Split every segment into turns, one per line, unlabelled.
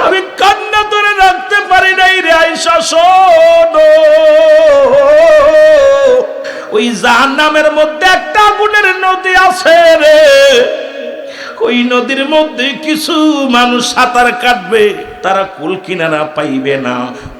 আমি কান্না ধরে রাখতে পারি নাই রে আয়েশা, শোনো, ওই জাহান্নামের মধ্যে একটা আগুনের নদী আছে রে, ওই নদীর মধ্যে কিছু মানুষ সাঁতার কাটবে, তারা কুল কিনারা পাইবে না,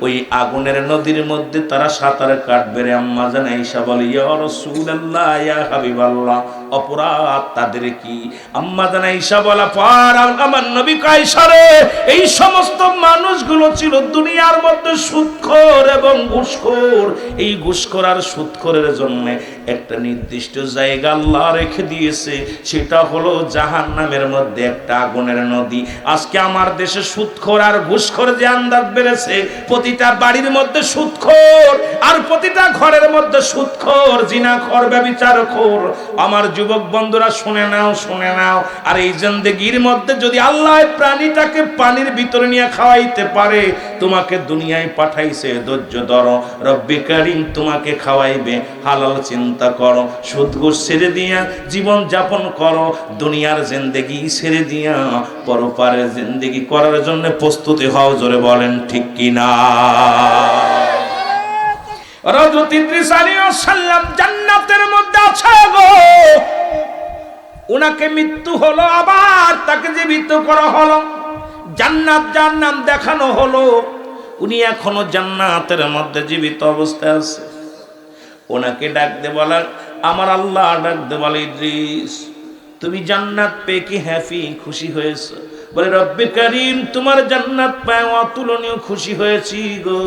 ওই আগুনের নদীর মধ্যে তারা সাঁতার কাটবে রে। আম্মা জান আয়েশা বলে, ইয়া রাসূলুল্লাহ, ইয়া হাবিবাল্লাহ, অপরাধ তাদের কি? আম্মা জান আয়েশা বলা, পার আমার নবী আয়েশা রে, এই সমস্ত মানুষগুলো ছিল দুনিয়ার মধ্যে সুদখোর এবং ঘুষখোর। এই ঘুষখোর আর সুদখোরের জন্য একটা নির্দিষ্ট জায়গা আল্লাহ রেখে দিয়েছে, সেটা হলো জাহান্নামের মধ্যে একটা আগুনের নদী। আজকে আমার দেশে সুদখোর আর ঘুষখোর যে আন্দাজ বেড়েছে, প্রতিটা বাড়ির মধ্যে সুদখোর, আর প্রতিটা ঘরের মধ্যে সুদখোর, জিনাখোর, ব্যভিচারখোর। আমার যুবক বন্ধুরা শুনে নাও, শুনে নাও। আর এই জিন্দেগির মধ্যে যদি আল্লাহ প্রাণীটাকে পানির ভিতরে নিয়ে খাওয়াইতে পারে, তোমাকে দুনিয়ায় পাঠাইছে, ধৈর্য ধরো, রব্বে কারীম তোমাকে খাওয়াইবে। হালাল চিন্তা করো, সুদ ঘুষ ছেড়ে দিয়া জীবন যাপন করো, দুনিয়ার জিন্দেগি ছেড়ে দিয়া পরপারের জিন্দেগি করার জন্য প্রস্তুতি হও। জোরে বলেন ঠিক কিনা? হযরত ইদ্রিস আলাইহিস সালাম জান্নাতের মধ্যে আছে গো, উনাকে মৃত্যু হলো, আবার তাকে জীবিত করা হলো, জান্নাত জাহান্নাম দেখানো হলো, উনি এখনো জান্নাতের মধ্যে জীবিত অবস্থায় আছে। ওনাকে ডাক দে বলা, আমার আল্লাহ ডাক দে বলে, ইদ্রিস তুমি জান্নাত পেয়ে কি হ্যাপি, খুশি হয়েছো? বলে, রব্বে কারীম তোমার জান্নাত পেয়ে অতুলনীয় খুশি হয়েছি গো,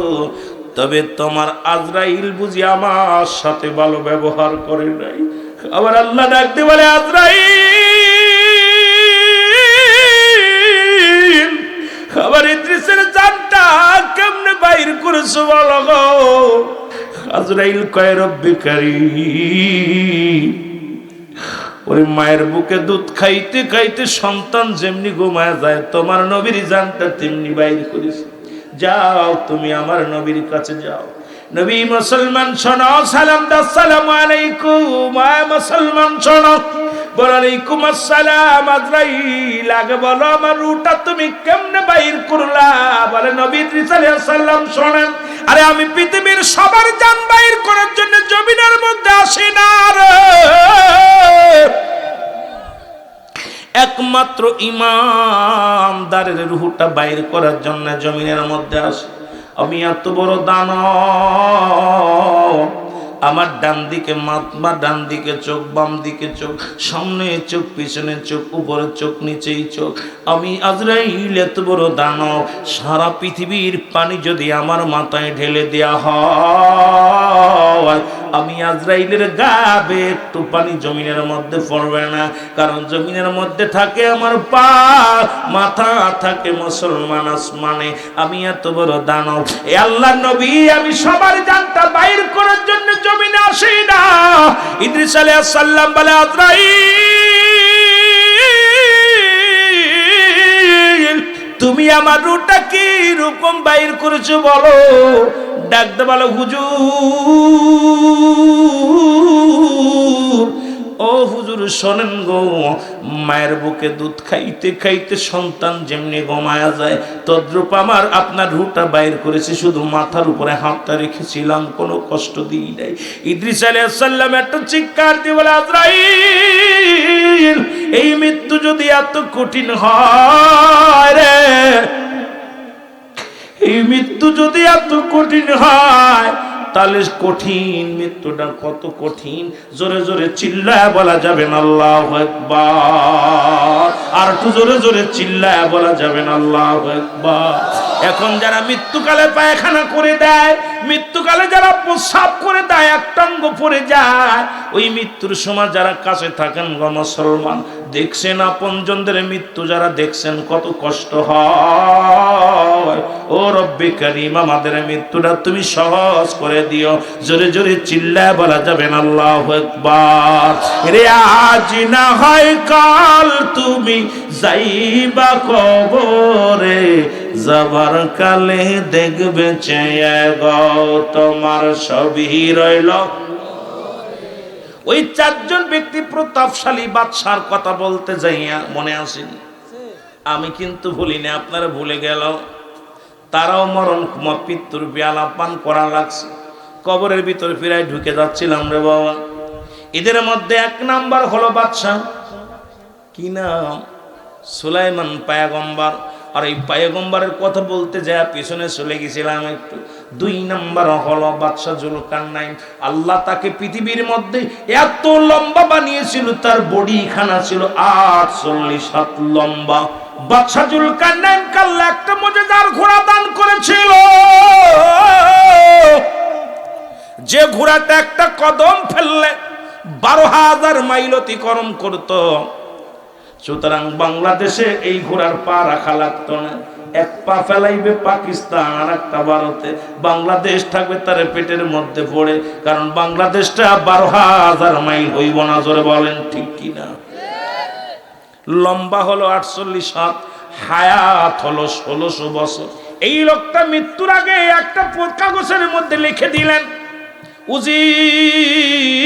তবে তোমার আজরাইল বুঝি আমার সাথে ভালো ব্যবহার করে নাই। আবার আল্লাহ ডাক দে বলে, আজরাইল আবার ইদ্রিসের জানটা কেমনে বাইর করেছো বলো গো? আজরাইল কয়, রব্বে কারীম ওরে মায়ের বুকে দুধ খাইতে খাইতে সন্তান যেমনি ঘুমায় যায়, তোমার নবীর জানটা তেমনি বাইর করেছে। যাও তুমি আমার নবীর কাছে যাও। নবী মুসলমান শোনো, সালাম দাও, আসসালামু আলাইকুম। মুসলমান শোনো, ওয়ালাইকুম আসসালাম। আজরাইল আগে বলো, আমার রূহটা তুমি কেমনে বাইর করলা? বলে, নবী ইদ্রিস আলাইহিস সালাম শোনেন, আরে আমি পৃথিবীর সবার জান বাইর করার জন্য জমিনের মধ্যে আসি না রে, একমাত্র ইমানদারের রূহটা বাইর করার জন্য জমিনের মধ্যে আসে। আমি এত বড় দানব, আমার ডান দিকে মাথা, ডান দিকে চোখ, বাম দিকে চোখ, সামনে চোখ, পিছনে চোখ, উপরে চোখ, নিচেই চোখ। আমি আজরাইল এত বড় দানব, সারা পৃথিবীর পানি যদি আমার মাথায় ঢেলে দেয়া হয়, আমি আজরাইলের গাবে একটু পানি জমিনের মধ্যে পড়বে না, কারণ জমিনের মধ্যে থাকে আমার পা, মাথা থাকে মুসলমান আসমানে। আমি এত বড় দানব, এ আল্লাহর নবী, আমি সবার জানটা বাইর করার জন্য জমিনে আসি না। ইদ্রিস আলাইহিস সালাম বলে, আজরাইল তুমি আমার রূহটা কি রকম বাইর করেছো বলো? ডাকতে বলো, হুজুর, ও হুজুর শোনেন গো, মায়ের বুকে দুধ খাইতে খাইতে সন্তান যেমনি ঘুমায়া যায়, তদ্রূপ আমার আপনার রূহটা বাইর করেছে, শুধু মাথার উপরে হাতটা রেখেছিলাম, কোনো কষ্ট দিই নাই। ইদ্রিস আলাইহিস সালাম একটা চিৎকার দিয়ে বলে, আজরাইল এই মৃত্যু যদি এত কঠিন হয় রে, এই মৃত্যু যদি এত কঠিন হয়, তাহলে কঠিন মৃত্যুটা কত কঠিন, জোরে জোরে চিল্লায় বলা যাবে না আল্লাহু আকবার। আর একটু জোরে জোরে চিল্লায় বলা যাবে না আল্লাহু আকবার। এখন যারা মৃত্যুকালে পায়খানা করে দেয়, মৃত্যুকালে যারা প্রস্রাব করে দেয়, একটাঙ্গ পড়ে যায়, ওই মৃত্যুর সময় যারা কাছে থাকেন গো মুসলমান, দেখছেন আপনজনদের মৃত্যু যারা দেখছেন কত কষ্ট হয়। ও রব্বে কারীম আমাদের মৃত্যুটা তুমি সহজ করে দিও। জোরে জোরে চিল্লায় বলা যাবেন আল্লাহু আকবার। রে আজ না হয় কাল তুমি যাইবা কবরে, যাবার কালে দেখবে চেয়ে গো তোমার সবই রইল। ওই চারজন ব্যক্তি প্রতাপশালী বাদশার কথা বলতে যাইয়া মনে আসেনি। আমি কিন্তু ভুলিনি, আপনারা ভুলে গেল। তারাও মরণ মৃত্যুর পেয়ালা পান করা লাগছে। কবরের ভিতরে ফিরাই ঢুকে যাচ্ছিলাম রে বাবা। এদের মধ্যে এক নাম্বার হলো বাদশা, কি নাম? সুলাইমান পয়গম্বর। আর এই পয়গম্বরের কথা বলতে যা পিছনে চলে গেছিলাম একটু। 2 নাম্বার হলো বাদশা জুলকারনাইন। আল্লাহ তাকে পৃথিবীর মধ্যে এত লম্বা বানিয়েছিল, তার বডি খানা ছিল 48 হাত লম্বা। বাদশা জুলকারনাইন আল্লাহ একটা মুজিজার ঘোড়া দান করেছিল, যে ঘোড়াটা একটা কদম ফেললে 12,000 মাইল অতিক্রম করত। সুতরাং বাংলাদেশে এই ঘোড়ার পা রাখা লাগতো না। এক পা ফেলাইবে পাকিস্তান, আর একটা ভারতে। বাংলাদেশ থাকবে তার পেটের মধ্যে পড়ে, কারণ বাংলাদেশটা 12,000 মাইল হইব না। জোরে বলেন ঠিক কিনা? লম্বা হলো 48 হাত, হায়াত হলো 1600 বছর। এই লোকটা মৃত্যুর আগে একটা কাগজের মধ্যে লিখে দিলেন, উজির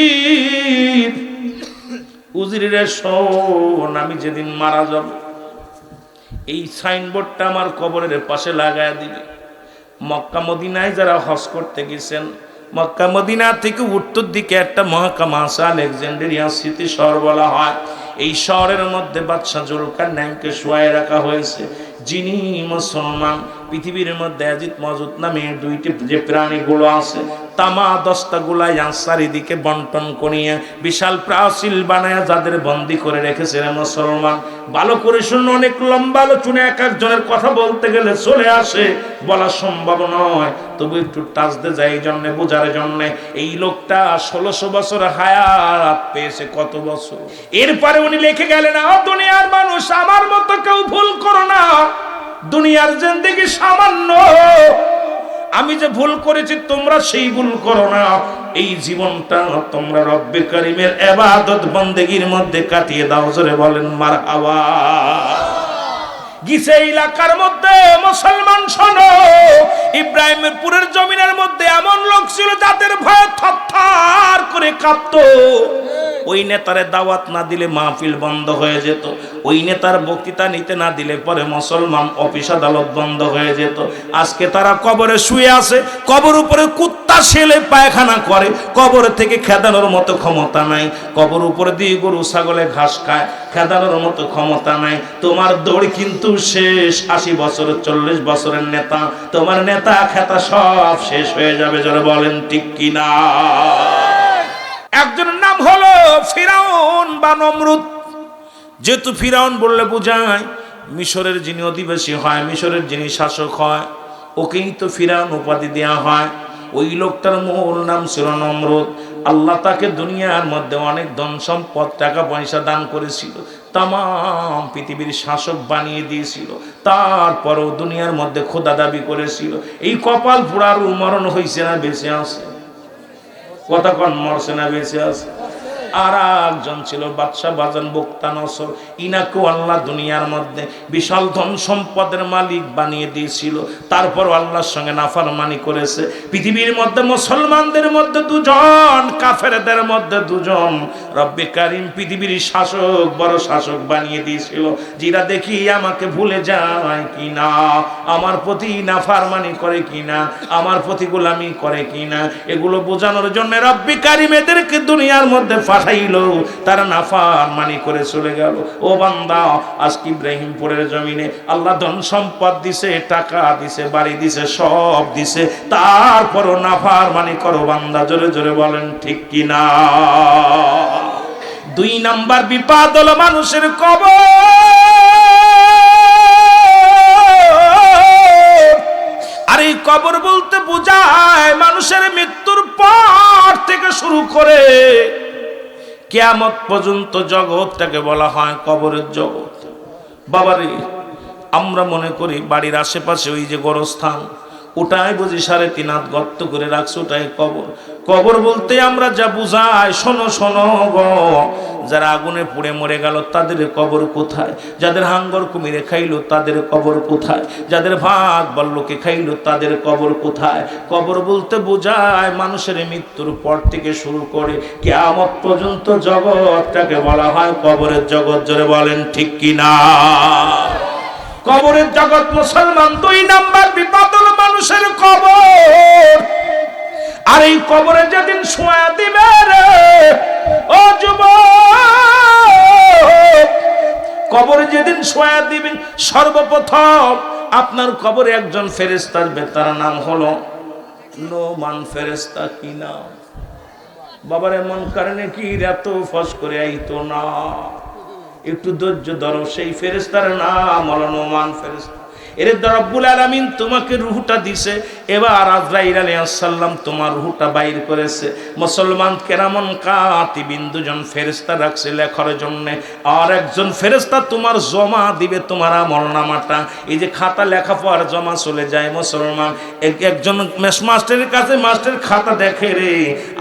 উজিরে শোন, আমি যেদিন মারা যাব এই সাইনবোর্ডটা আমার কবরের পাশে লাগায় দিবে। মক্কা মদিনায় যারা হজ করতে গেছেন, মক্কা মদিনা থেকে উত্তর দিকে একটা মহকামা আছে, আলেকজান্ড্রিয়া সিটি শহর বলা হয়। এই শহরের মধ্যে বাদশা জুলকারনাইনকে শোয়ায় রাখা হয়েছে, যিনি মুসলমান। পৃথিবীর মধ্যে আজিদ মজুদ নামে 2টি যে প্রাণীগুলো আছে, তামা 10টা গুলাই চারিদিকে বন্টন করিয়া বিশাল প্রাচীর বানায় যাদের বন্দী করে রেখেছে মুসলমান। ভালো করে শুনুন, অনেক লম্বা আলোচনা, এক একজনের কথা বলতে গেলে চলে আসে, বলা সম্ভব নয়, তবু একটু টাচতে যাই এই জন্য, বোঝার জন্য। এই লোকটা 1600 বছর হায়াত পেয়েছে। কত বছর? এরপরে উনি লিখে গেলেন, দুনিয়ার মানুষ, আমার মতো কেউ ভুল করো না। দুনিয়ার জিন্দেগি সামান্য, আমি যে ভুল করেছি তোমরা সেই ভুল করো না। এই জীবনটা তোমরা রব্বে কারীমের ইবাদত বন্দেগীর মধ্যে কাটিয়ে দাও। জোরে বলেন মারহাবা। গিসে এলাকার মধ্যে মুসলমান শোনো, ইব্রাহিমপুরের জমিনের মধ্যে এমন লোক ছিল যাদের ভয়ে থরথর করে কাঁপতো। ওই নেতারে দাওয়াত না দিলে মাহফিল বন্ধ হয়ে যেত, ওই নেতার বক্তৃতা নিতে না দিলে পরে মুসলমান অফিস আদালত বন্ধ হয়ে যেত। আজকে তারা কবরে শুয়ে আছে, কবর উপরে কুত্তা ছেলে পায়খানা করে, কবর থেকে খেদানোর মতো ক্ষমতা নাই। কবর উপরে দিয়ে গরু ছাগলে ঘাস খায়, খেদানোর মতো ক্ষমতা নাই। তোমার দৌড় কিন্তু শেষ। 80 বছর 40 বছরের নেতা, তোমার নেতা খেতা সব শেষ হয়ে যাবে। যারা বলেন ঠিক কিনা? একজনের নাম হলো ফিরাউন বা নমরুদ। যেহেতু ফিরাউন বললে বোঝায় মিশরের যিনি অধিবাসী হয়, মিশরের যিনি শাসক হয়, ওকেই তো ফিরাউন উপাধি দেওয়া হয়। ওই লোকটার মূল নাম ছিল নমরুদ। আল্লাহ তাকে দুনিয়ার মধ্যে অনেক ধন সম্পদ, টাকা পয়সা দান করেছিল, তাম পৃথিবীর শাসক বানিয়ে দিয়েছিল। তারপরও দুনিয়ার মধ্যে খোদা দাবি করেছিল। এই কপাল পোড়ার মরণ হয়েছে না বেঁচে আছে? কথা কন, মরছে না বেঁচে আছে? আর একজন ছিল বাদশা বাজান বক্তানসর। ইনাকেও আল্লাহ দুনিয়ার মধ্যে বিশাল ধন সম্পদের মালিক বানিয়ে দিয়েছিল। তারপর আল্লাহর সঙ্গে নাফরমানি করেছে। পৃথিবীর মধ্যে মুসলমানদের মধ্যে 2 জন, কাফেরদের মধ্যে 2 জন। রব্বে কারীম পৃথিবীর শাসক, বড় শাসক বানিয়ে দিয়েছিল। যেটা দেখি আমাকে ভুলে যায় কিনা, আমার প্রতি নাফরমানি করে কিনা, আমার প্রতি গোলামি করে কিনা, এগুলো বোঝানোর জন্য রব্বে কারীম এদেরকে দুনিয়ার মধ্যে পাঠাইলো। তারা নাফরমানি করে চলে গেল। ও বান্দা, আজকে ইব্রাহিমপুরের জমিনে আল্লাহ ধন সম্পদ দিছে, টাকা দিছে, বাড়ি দিছে, সব দিছে, তারপরও নাফরমানি করো বান্দা। জোরে জোরে বলেন ঠিক কিনা? 2 নাম্বার বিপদ হলো মানুষের কবর। আর এই কবর বলতে বোঝায় মানুষের মৃত্যুর পর থেকে শুরু করে কিয়ামত পর্যন্ত জগৎটাকে বলা হয় কবরের জগৎ। বাবারে, আমরা মনে করি বাড়ির আশেপাশে ওই যে গোরস্থান, ওটাই বুঝি 3.5 হাত গর্ত করে রাখছে, ওটাই কবর। কবর বলতে আমরা যা বুঝাই, শোনো শোনো গো, যারা আগুনে পুড়ে মরে গেল তাদের কবর কোথায়? যাদের হাঙ্গর কুমিরে খাইলো তাদের কবর কোথায়? যাদের ভাগ বল্লকে খাইলো তাদের কবর কোথায়? কবর বলতে বোঝায় মানুষের মৃত্যুর পর থেকে শুরু করে কিয়ামত পর্যন্ত জগৎটাকে বলা হয় কবরের জগৎ। জোরে বলেন ঠিক কিনা? কবরের জগৎ মুসলমান 2 নাম্বার বিপদ হলো মানুষের কবর। আর এই কবরে যেদিন শোয়া দিবে রে ও যুবক, কবরে যেদিন শোয়া দিবে সর্বপ্রথম আপনার কবরে একজন ফেরেশতা আসবে, তার নাম হলো নোমান ফেরেশতা। কি নাম? বাবার এমন কারণে কি এত ফস করে আইতো না, একটু ধৈর্য ধরো। সেই ফেরেশতার নাম হলো নোমান ফেরেশতা। এরে রব্বুল আলামিন তোমাকে রূহটা দিছে, এবার আজরাইল আলাইহিস সালাম তোমার রূহটা বাইর করেছে। মুসলমান কেরামন কাতিবিন দুজন ফেরেশতা রাখছে লেখার জন্য, আর একজন ফেরেশতা তোমার জমা দিবে তোমার আমলনামাটা। এই যে খাতা লেখা পর জমা চলে যায় মুসলমান, একজন মাস্টারের কাছে মাস্টার খাতা দেখে রে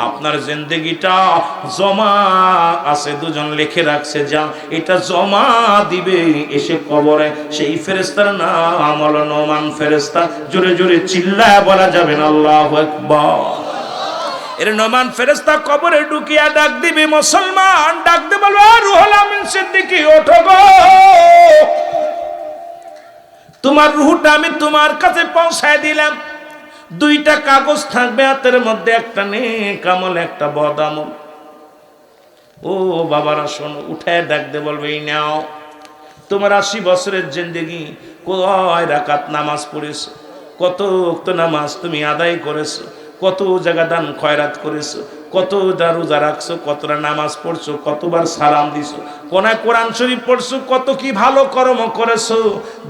আপনার জিন্দেগিটা জমা আছে, দুজন লিখে রাখছে, যা এটা জমা দিবে এসে কবরে। সেই ফেরেশতার নাম হলো নোমান ফেরেশতা। জোরে জোরে চিল্লায় বলা যাবে না আল্লাহু আকবার। এর নোমান ফেরেশতা কবরে ঢুকিয়া ডাক দিবে মুসলমান, ডাক দে বলবে রুহুল আমিন সিদ্দিকী ওঠো গো, তোমার রূহটা আমি তোমার কাছে পৌঁছায় দিলাম। 2টা কাগজ থাকবে হাতের মধ্যে, একটা নেক আমল একটা বদ আমল। ও বাবারা শোনো, উঠায় ডাক দে বলবে এই নাও, তোমার 80 বছরের জিন্দেগি কয় রাকাত নামাজ পড়েছো, কত ওয়াক্ত নামাজ তুমি আদায় করেছো, কত জায়গা দান খয়রাত করেছো, কত রোজা রাখছো, কতটা নামাজ পড়ছো, কতবার সালাম দিছো, কোনায় কোরআন শরীফ পড়ছো, কত কি ভালো কর্ম করেছো।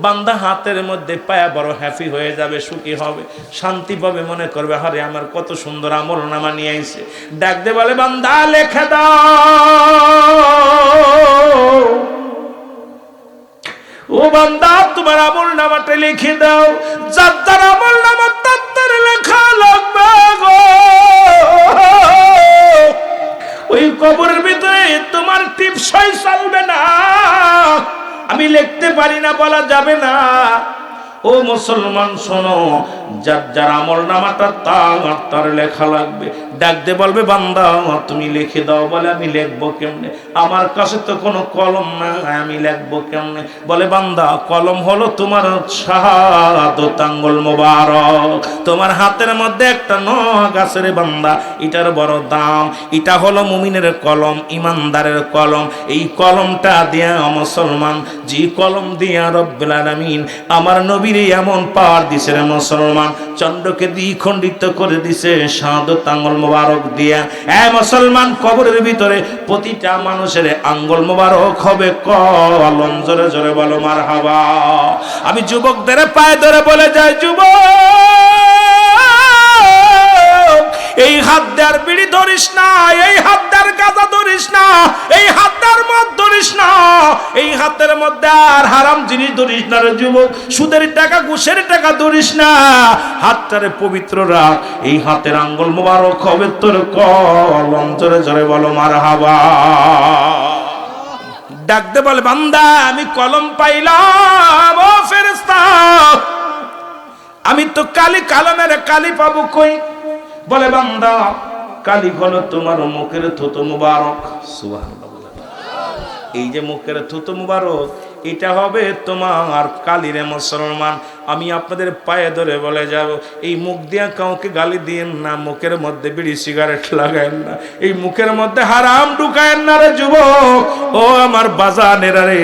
বান্দা হাতের মধ্যে পায়া বড় হ্যাপি হয়ে যাবে, সুখী হবে, শান্তি পাবে, মনে করবে আরে আমার কত সুন্দর আমল নামা নিয়ে আইছে। ডাক দে বলে বান্দা লেখা দাও, ও বান্দা তোমার আমল নামাটা লিখে দাও। যার যার আমল নামা তার লেখা লাগবে গো। ওই কবরের ভিতরে তোমার টিপসই চলবে না, আমি লিখতে পারি না বলা যাবে না। ও মুসলমান শোনো, যার যার আমল নামাটা তার লেখা লাগবে। ডাক দে বলবে বান্দা তুমি লিখে দাও। বলে আমি লিখবো কেমনে, আমার কাছে তো কোনো কলম না, আমি লিখবো কেমনে? বলে বান্দা কলম হলো তোমার শাহাদাত আঙ্গুল মোবারক, তোমার হাতের মধ্যে একটা নখ আছে রে বান্দা, এটার বড় দাম। এটা হলো মুমিনের কলম, ইমানদারের কলম। এই কলমটা দিয়া মুসলমান, যে কলম দিয়া রব্বুল আলামিন আমার নবীর এমন পাওয়ার দিছে রে মুসলমান, চন্দ্রকে দ্বিখণ্ডিত করে দিছে শাহাদাত আঙ্গুল মোবারক দিয়া। এ মুসলমান, কবরের ভিতরে প্রতিটা মানুষের আঙ্গুল মোবারক হবে কলম। জোরে জোরে বলো মারহাবা। আমি যুবকদের পায়ে ধরে বলে যাই, যুবক এই হাত দেয়ার বিড়ি ধরিস না, এই হাত দেয়ার গাঁজা ধরিস না, এই হাত দেয়ার মদ ধরিস না, এই হাতের মধ্যে আর হারাম জিনিস ধরিস না রে যুবক, সুদের টাকা ঘুষের টাকা ধরিস না। হাতটারে পবিত্র রাখ, এই হাতের আঙ্গুল মোবারক হবে তোর কলম। জোরে জোরে বলো মারহাবা। ডাকতে বলে বান্দা আমি কলম পাইলাম, ও ফেরেশতা আমি তো কালি কালামের কালি পাবো কই? বলে বান্দা কালি হলো তোমার মুখের থুতু মুবারক। সুবহানাল্লাহ। এই যে মুখের থুতু মুবারক, এটা হবে তোমার কালিরে মুসলমান। আমি আপনাদের পায়ে ধরে বলে যাব, এই মুখ দিয়া কাউকে গালি দিয়েন না, মুখের মধ্যে বিড়ি সিগারেট লাগায়েন না, এই মুখের মধ্যে হারাম ঢুকায়েন না রে যুবক। ও আমার বাজানেরা রে,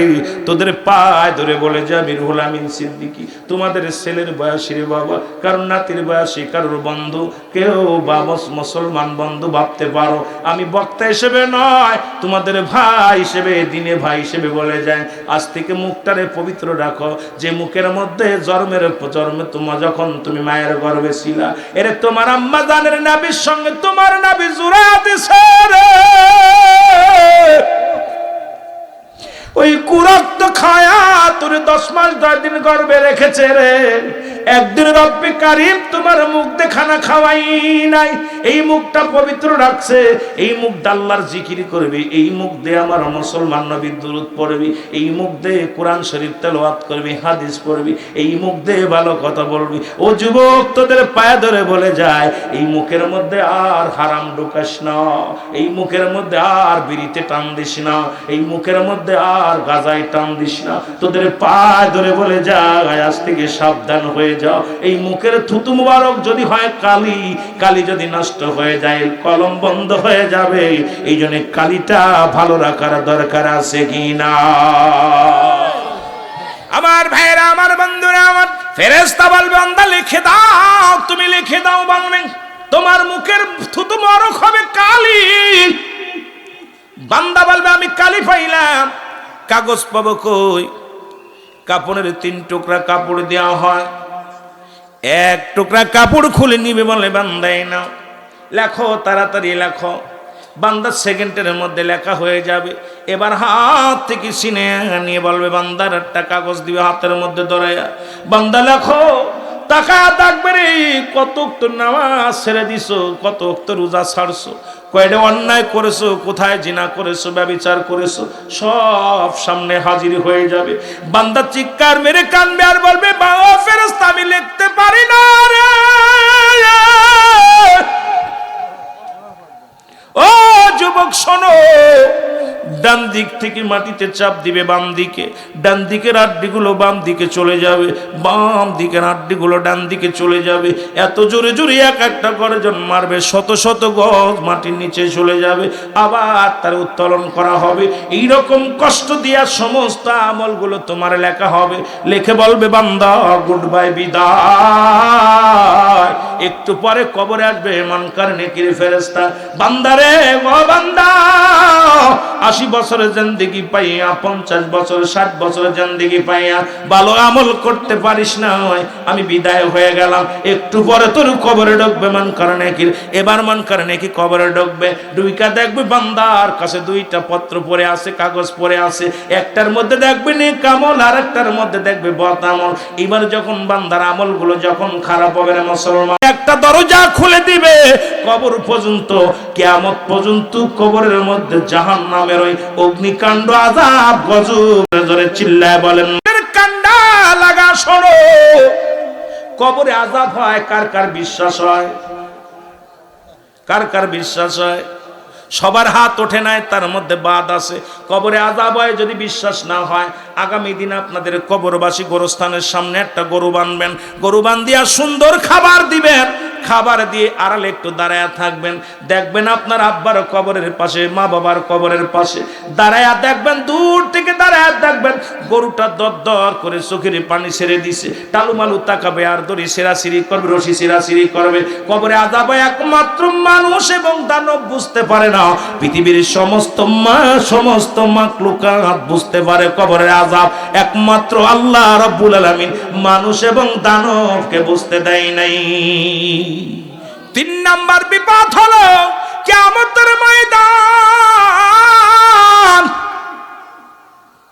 তোদের পায়ে ধরে বলে যাবি রুহুল আমিন সিদ্দিকী, তোমাদের ছেলের বয়সী রে বাবা, কারণ নাতির বয়সী, কারোর বন্ধু, কেউ বা মুসলমান বন্ধু ভাবতে পারো। আমি বক্তা হিসেবে নয়, তোমাদের ভাই হিসেবে, দিনে ভাই হিসেবে বলে যায়, আজ থেকে মুখটারে পবিত্র রাখো। যে মুখের মধ্যে জন্মে তোমার যখন তুমি মায়ের গর্ভে ছিলা, এরে তোমার আম্মা জানের নাবির সঙ্গে তোমার নাবি জুড়া দিছে রে, ওই কুরক্ত খায়া তোর 10 মাস 10 দিন গর্ভে রেখেছে রে। একদিন রব্বে কারীম তোমার মুখ দিয়ে খানা খাওয়াই নাই, এই মুখটা পবিত্র রাখছে, এই মুখ দিয়ে আল্লাহর জিকির করবি, এই মুখ দিয়ে আমার মুসলমান নবীর দুরূদ পড়বি, এই মুখ দিয়ে কোরআন শরীফ তেলাওয়াত করবি, হাদিস পড়বি, এই মুখ দিয়ে ভালো কথা বলবি। ও যুবক, তোদের পায়ে ধরে বলে যায়, এই মুখের মধ্যে আর হারাম ঢুকাস না, এই মুখের মধ্যে আর বিড়িতে টান দিস না, এই মুখের মধ্যে আর গাঁজায় টান দিস না। তোদের পায়ে ধরে বলে যায়, আজ থেকে সাবধান হয়ে যাও। এই মুখের থুতু মুবারক যদি হয় কালি, কালি যদি নষ্ট হয়ে যায় কলম বন্ধ হয়ে যাবে। এই জন্য কালিটা ভালো রাখার দরকার আছে কিনা? আমার ভাইরা, আমার বন্ধুরা, আমার ফেরেশতা বলবে বান্দা লিখে দাও, তুমি লিখে দাও। বলবেন তোমার মুখের থুতু মুবারক হবে কালি। বান্দা বলবে আমি কালি পাইলাম, কাগজ পাবো কই? কাপড়ের 3 টুকরা কাপড় দেওয়া হয়, 1 টুকরা কাপড় খুলে নিবে, বলে বান্দাই নাও, লেখো, তাড়াতাড়ি লেখো। বান্দা সেকেন্ডের মধ্যে লেখা হয়ে যাবে। এবার হাত থেকে সিনে নিয়ে বলবে বান্দার একটা কাগজ দিবে হাতের মধ্যে ধরাইয়া, বান্দা লেখো। টাকা দেখবে রে, কত তো নামাজ ছেড়ে দিছো, কত তো রোজা ছাড়ছো, কয়টা অন্যায় করেছো, কোথায় জিনা করেছো, ব্যভিচার করেছো, সব সামনে হাজির হয়ে যাবে। বান্দা চিৎকার মেরে কাঁদবে আর বলবে বাবা ফেরেশতা আমি লিখতে পারি না রে। ও যুবক শোনো, ডান দিক থেকে মাটিতে চাপ দিবে বাম দিকে, ডান দিকের আড্ডিগুলো বাম দিকে চলে যাবে, বাম দিকের আড্ডিগুলো ডান দিকে চলে যাবে। এত জোরে জোরে এক একটা গর্জন মারবে, শত শত গজ মাটির নিচে চলে যাবে, আবার তার উত্তোলন করা হবে। এইরকম কষ্ট দিয়া সমস্ত আমলগুলো তোমার লেখা হবে। লিখে বলবে বান্দা গুড বাই, বিদায়। একটু পরে কবরে আসবে মুনকার নেকির ফেরেশতা, বান্দারে ও বান্দা 80 বছরের জিন্দেগি পাইয়া, 50 বছর 60 বছরের জিন্দেগি পাইয়া ভালো আমল করতে পারিস না, আমি বিদায় হয়ে গেলাম। একটু পরে তোর কবরে ঢুকবে মুনকার নেকির। এবার মুনকার নেকি কবরে ঢুকবে, ঢুইকা দেখবে বান্দার কাছে 2টা পত্র পড়ে আছে, কাগজ পড়ে আছে। একটার মধ্যে দেখবে নেক আমল, আর একটার মধ্যে দেখবে বদ আমল। এবার যখন বান্দার আমলগুলো যখন খারাপ হবে না মুসলমান, একটা দরজা খুলে দিবে কবর পর্যন্ত, কিয়ামত পর্যন্ত কবরের মধ্যে জাহান্নামের ওই অগ্নিকাণ্ড আযাব গজব। জোরে চিল্লায় বলেন কান্ডা লাগা শোনো। কবরে আযাব হয়, কার কার বিশ্বাস হয়? কার কার বিশ্বাস হয়? সবার হাত ওঠে নাই, তার মধ্যে বাদ আছে। কবরে আযাব হয় যদি বিশ্বাস না হয়, আগামী দিন আপনাদের কবরবাসী গোরস্থানের সামনে একটা গরু বানবেন, গরু বান্ধিয়া সুন্দর খাবার দিবেন, খাবার দিয়ে আড়ালে একটু দাঁড়ায়া থাকবেন। দেখবেন আপনার আব্বার কবরের পাশে, মা বাবার কবরের পাশে দাঁড়ায়া দেখবেন, দূর থেকে দাঁড়ায়া দেখবেন গরুটা দরদর করে চোখের পানি ছেড়ে দিছে, টালুমালু তাকাবে আর দড়ি সেরাসিরি করবে, রশি সেরাসিরি করবে। কবরে আযাব একমাত্র মানুষ এবং দানব বুঝতে পারে না, পৃথিবীর সমস্ত মাখলুকাত বুঝতে পারে কবরের আযাব। একমাত্র আল্লাহ রাব্বুল আলামিন মানুষ এবং দানবকে বুঝতে দেয় নাই। 3 নাম্বার বিপদ হলো কিয়ামতের ময়দান।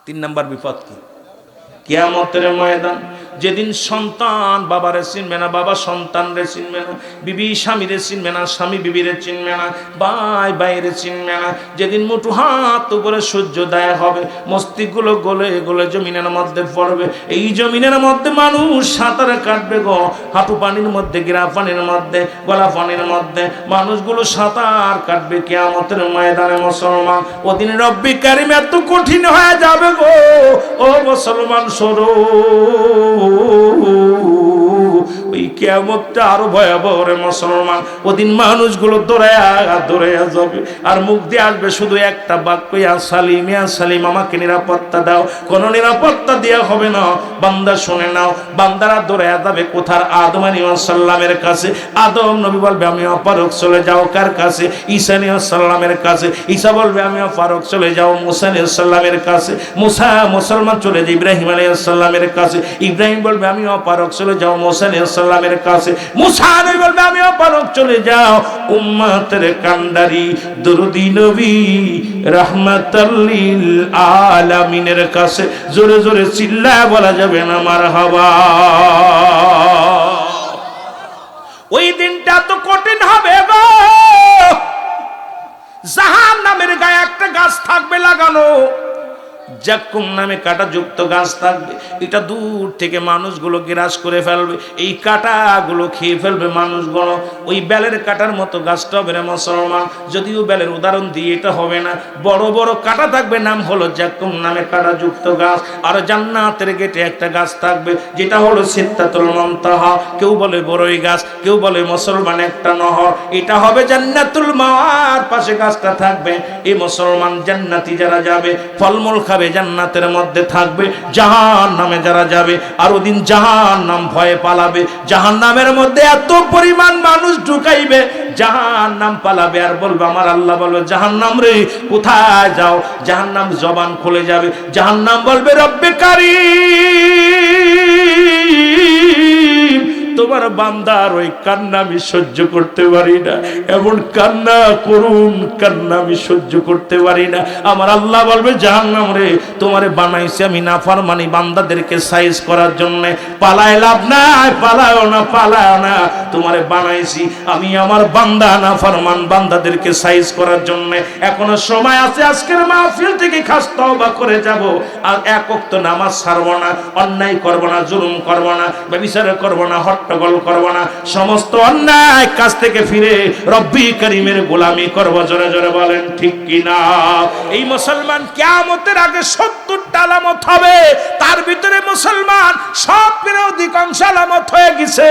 3 নাম্বার বিপদ কি? কিয়ামতের ময়দান। যেদিন সন্তান বাবারে চিনবে না, বাবা সন্তানরে চিনবে না, বিবি স্বামীরে চিনবে না, স্বামী বিবিরে চিনবে না, ভাই ভাইরে চিনবে না। যেদিন মুঠো হাত উপরে সূর্যোদয় হবে, মস্তিষ্কগুলো গলে গলে জমিনের মধ্যে পড়বে। এই জমিনের মধ্যে মানুষ সাঁতার কাটবে গো, হাঁটু পানির মধ্যে, গিরা পানির মধ্যে, গলা পানির মধ্যে মানুষগুলো সাঁতার কাটবে কিয়ামতের ময়দানে মুসলমান। ওদিন রব্বি কারীম এত কঠিন হয়ে যাবে গো, ও মুসলমান সরো। ওই কিয়ামতটা আরো ভয়াবহ রে মুসলমান। ওদিন মানুষগুলো দৌড়ায়া যাবে, আর মুখ দিয়ে আসবে শুধু একটা বাক্য, ইয়া সালিম, ইয়া সালিম, আমাকে নিরাপত্তা দাও। কোনো নিরাপত্তা দেওয়া হবে না। বান্দা শুনে নাও, বান্দারা দৌড়ায়া যাবে কোথার? আদম আলাইহিস সালামের কাছে। আদম নবী বলবে আমি অপারক, চলে যাও কার কাছে? ঈসা আলাইহিস সালামের কাছে। ঈসা বলবে আমি অপারক, চলে যাও মুসা আলাইহিস সালামের কাছে। মুসা মুসলমান চলে যায় ইব্রাহিম আলাইহিস সালামের কাছে। ইব্রাহিম বলবে আমি অপারক, চলে যাও মুসা আলাইহিস সালামের কাছে। মুসা নবী বলবে আমি অপারক, চলে যাও উম্মতের কান্ডারি দরুদি নবী রাহমাতাল লিল আলামিনের কাছে। জোরে জোরে চিল্লায় বলা যাবে না মারহাবা। জাক্কুম নামে কাঁটাযুক্ত গাছ থাকবে, এটা দূর থেকে মানুষগুলো গ্রাস করে ফেলবে, এই কাঁটাগুলো খেয়ে ফেলবে মানুষগুলো। ওই বেলের কাঁটার মতো গাছটা হবে না মুসলমান, যদিও বেলের উদাহরণ দিয়ে এটা হবে না, বড় বড় কাঁটা থাকবে, নাম হলো জাক্কুম নামে কাঁটাযুক্ত গাছ। আর জান্নাতের গেটে একটা গাছ থাকবে, যেটা হলো সিদরাতুল মুনতাহা, কেউ বলে বড়ই গাছ, কেউ বলে মুসলমান একটা নহর, এটা হবে জান্নাতুল মাওয়ার পাশে গাছটা থাকবে। এই মুসলমান জান্নাতি যারা যাবে ফলমূল খাবে, জান্নাতের মধ্যে থাকবে। জাহান্নামে যারা যাবে আর ওদিন জাহান্নাম ভয়ে পালাবে, জাহান্নামের মধ্যে এত পরিমাণ মানুষ ঢুকাইবে, জাহান্নাম পালাবে আর বলবে, আমার আল্লাহ বলবে, জাহান্নাম রে কোথায় যাও? জাহান্নাম জবান খুলে যাবে, জাহান্নাম বলবে, রব্বে কারীম, তোমার বান্দার ওই কান্না আমি সহ্য করতে পারি না, এমন কান্না করুন কান্না আমি সহ্য করতে পারি না। আমার আল্লাহ বলবে, জাহান্নাম রে তোমারে বানাইছি আমি নাফরমানি বান্দাদেরকে সাইজ করার জন্য, পালায় লাভ নাই, পালায়ও না, পালায়ও না, তোমারে বানাইছি আমি আমার বান্দা নাফরমান বান্দাদেরকে সাইজ করার জন্য। এখনো সময় আছে, আজকের মাহফিল থেকে খাস তওবা করে যাব, আর এক ওয়াক্ত নামাজ ছাড়ব না, অন্যায় করব না, জুলুম করব না, ব্যভিচার করব না, হট্টগোল করব না, সমস্ত অন্যায় কাজ থেকে ফিরে রব্বি করিমের গোলামি করব। জোরে জোরে বলেন ঠিক কি না? এই মুসলমান কিয়ামতের আগে 70টা আলামত হবে, তার ভিতরে মুসলমান সব অধিকাংশ আলামত হয়ে গেছে,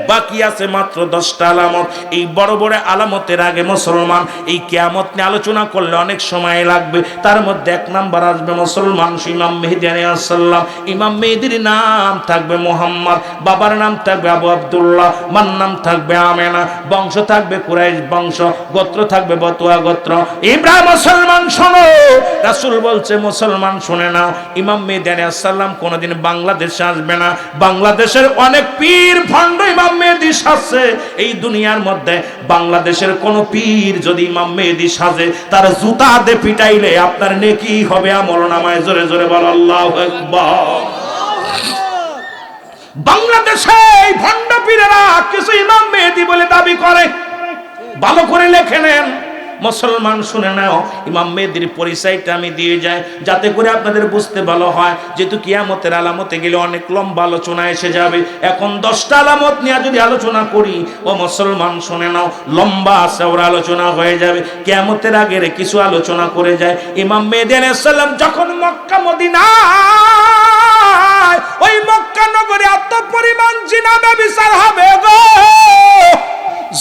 বাকি আছে মাত্র 10টা আলামত। এই বড় বড় আলামতের আগে মুসলমান এই কিয়ামত নিয়ে আলোচনা করলে অনেক সময় লাগবে। তার মধ্যে 1 নাম্বার আসবে মুসলমান ইমাম মেহেদী আলাইহিস সালাম। ইমাম মেহেদীর নাম থাকবে মুহাম্মদ, বাবার নাম থাকবে আবু আব্দুল্লাহ, মার নাম থাকবে আমেনা, বংশ থাকবে কুরাইশ বংশ, গোত্র থাকবে বতুয়া গোত্র। ইব্রাহিম মুসলমান শোনো, রাসূল বলছে মুসলমান শুনে নাও, ইমাম মেহেদী আলাইহিস সালাম কোনদিন বাংলাদেশে আসবে না। বাংলাদেশের অনেক পীর ভণ্ড ইমাম মেহেদী সাজছে, এই দুনিয়ার মধ্যে বাংলাদেশের কোন পীর যদি ইমাম মেহেদী সাজে, তার জুতা দিয়ে পিটাইলে আপনার নেকি হবে আমলনামায়। জোরে জোরে বল আল্লাহু আকবার। বাংলাদেশে এই ভণ্ড পীরেরা কিছু ইমাম মেহেদী বলে দাবি করে, ভালো করে লেখে নেন মুসলমান শুনে নাও। ইমাম মেহেদীর পরিচয়টা আমি দিয়ে যাই যাতে করে আপনাদের বুঝতে ভালো হয়, যেহেতু কিয়ামতের আলামতে গেলে অনেক লম্বা আলোচনা এসে যাবে। এখন 10টা আলামত নিয়ে যদি আলোচনা করি, ও মুসলমান শুনে নাও, লম্বা চওড়া আলোচনা হয়ে যাবে। কিয়ামতের আগের কিছু আলোচনা করে যায়। ইমাম মেহেদী আলাইহিস সালাম যখন মক্কা মদিনা, ওই মক্কা নগরে এত পরিমাণ জিনা ব্যভিচার হবে গো,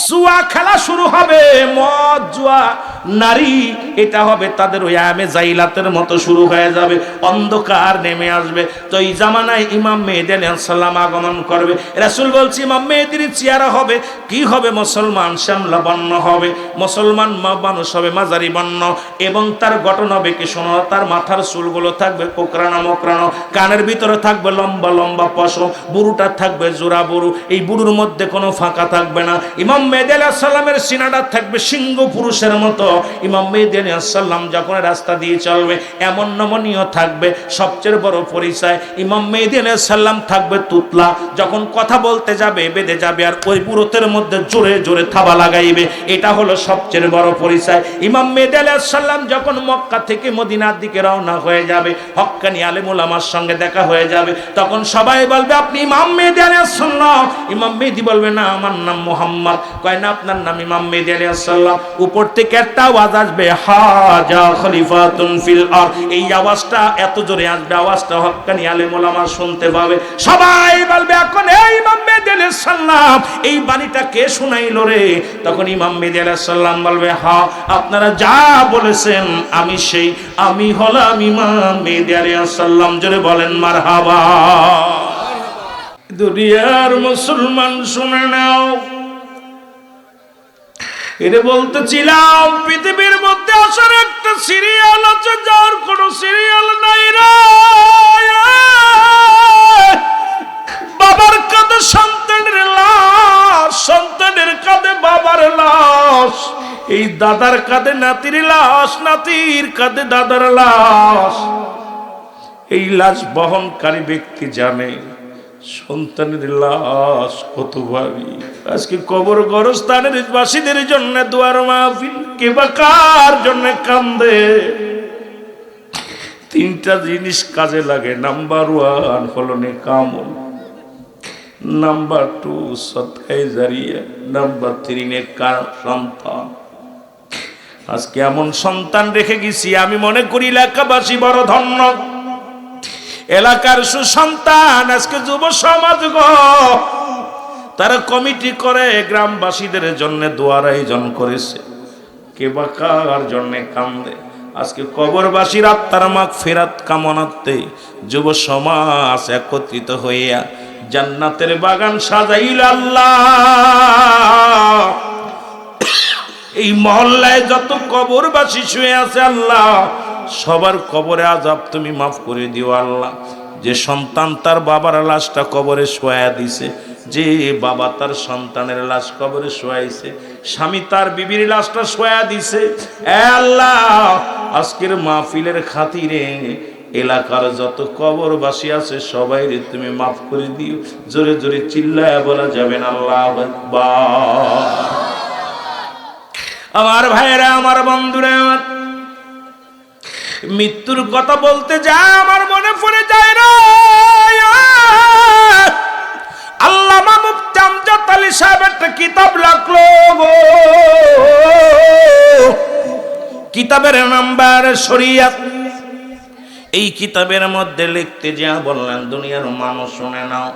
জুয়া খেলা শুরু হবে, মদ জুয়া নারী, এটা হবে তাদের ওই আয়ামে জাইলাতের মতো শুরু হয়ে যাবে, অন্ধকার নেমে আসবে। তো এই জামানায় ইমাম মেহেদী আলাইহিস সালাম আগমন করবে। রাসূল বলছে ইমাম মেহেদীর চেহারা হবে কি হবে? মুসলমান শ্যামলা বর্ণ হবে, মুসলমান মানুষ হবে মাঝারি বর্ণ, এবং তার গঠন হবে কি শোনো, তার মাথার চুলগুলো থাকবে কোকড়ানো মোকড়ানো, কানের ভিতরে থাকবে লম্বা লম্বা পশম, বুড়ুটা থাকবে জোড়া বুড়ু, এই বুড়ুর মধ্যে কোনো ফাঁকা থাকবে না। ইমাম মেহেদী আলাইহিস সালামের সিনাটা থাকবে সিংহ পুরুষের মতো। ইমাম মেহেদী আলাইহিস সালাম যখন রাস্তা দিয়ে চলবে এমন নমনীয় থাকবে। সবচেয়ে বড় পরিচয়, ইমাম মেহেদী আলাইহিস সালাম থাকবে তুতলা, যখন কথা বলতে যাবে বেঁধে যাবে, আর ওই পুরুতের মধ্যে জোরে জোরে থাবা লাগাইবে, এটা হলো সবচেয়ে বড় পরিচয়। ইমাম মেহেদী আলাইহিস সালাম যখন মক্কা থেকে মদিনার দিকে রওনা হয়ে যাবে, হক্কানি আলেম উলামার সঙ্গে দেখা হয়ে যাবে, তখন সবাই বলবে আপনি ইমাম মেহেদী আলাইহিস সালাম। ইমাম মেহেদী বলবে না, আমার নাম মুহাম্মদ। কয় না, আপনার নাম ইমাম মেহেদী আলাইহিস সালাম। উপর থেকে একটা আওয়াজ আসবে, হাজা খলিফাতুন ফিল আরদ। এই আওয়াজটা এত জোরে আসবে, আওয়াজটা হক্কানি আলেম উলামা শুনতে পাবে। সবাই বলবে এখন এই ইমাম মেহেদী আলাইহিস সালাম, এই বাণীটা কে শোনাইলো রে? তখন ইমাম মেহেদী আলাইহিস সালাম বলবে, হ্যাঁ আপনারা যা বলেছেন আমি সেই, আমি হলাম ইমাম মেহেদী আলাইহিস সালাম। জোরে বলেন মারহাবা। দুনিয়ার মুসলমান শুনে নাও, এটা বলতেছিলাম পৃথিবীর মধ্যে আসার একটা সিরিয়াল আছে, যার কোনো সিরিয়াল নাই রে। বাবার কাঁধে সন্তানের লাশ, সন্তানের কাঁধে বাবার লাশ, এই দাদার কাঁধে নাতির লাশ, নাতির কাঁধে দাদার লাশ। এই লাশ বহনকারী ব্যক্তি জানে সন্তানের লাশ কত ভারী। আজকে কবর গরস্থানের বাসীদের জন্য দুয়ার মাহফিল, কে বা কার জন্য কান্দে, তিনটা জিনিস কাজে লাগে। নাম্বার 1 হলো নেক আমল, নাম্বার 2 সদকায়ে জারিয়া, নাম্বার 3 নেক সন্তান। আজকে এমন সন্তান রেখে গেছি, আমি মনে করি এলাকাবাসী বড় ধন্য। এলাকার সুসন্তান আজকে যুব সমাজ গো, তারা কমিটি করে গ্রামবাসীদের জন্য দোয়ার আয়োজন করেছে। কে বা কার জন্য কান্দে। আজকে কবরবাসীর আত্মার মাগফিরাত কামনাতে যুব সমাজ একত্রিত হইয়া জান্নাতের বাগান সাজাইল। আল্লাহ, এই মহল্লায় যত কবরবাসী শুয়ে আছে আল্লাহ, সবার কবরে আযাব তুমি মাফ করে দিও আল্লাহ। যে সন্তান তার বাবার লাশটা কবরে শোয়া দিছে, যে বাবা তার সন্তানের লাশ কবরে শোয়াইছে, স্বামী তার বিবির লাশটা শোয়া দিছে, এ আল্লাহ আজকের মাহফিলের খাতিরে এলাকার যত কবরবাসী আছে সবাই তুমি মাফ করে দিও। জোরে জোরে চিল্লায়া বলা যাবে না আল্লাহু আকবার। আমার ভাইরা, আমার বন্ধুরা, আমার মৃত্যুর কথা বলতে যা আমার মনে পড়ে যায় রে। আল্লামা মুফতি আমজাদ আলী সাহেব একটা কিতাব লিখলো গো, কিতাবের নাম্বার শরিয়াত। এই কিতাবের মধ্যে লিখতে যা বললেন, দুনিয়ার মানুষ শুনে নাও,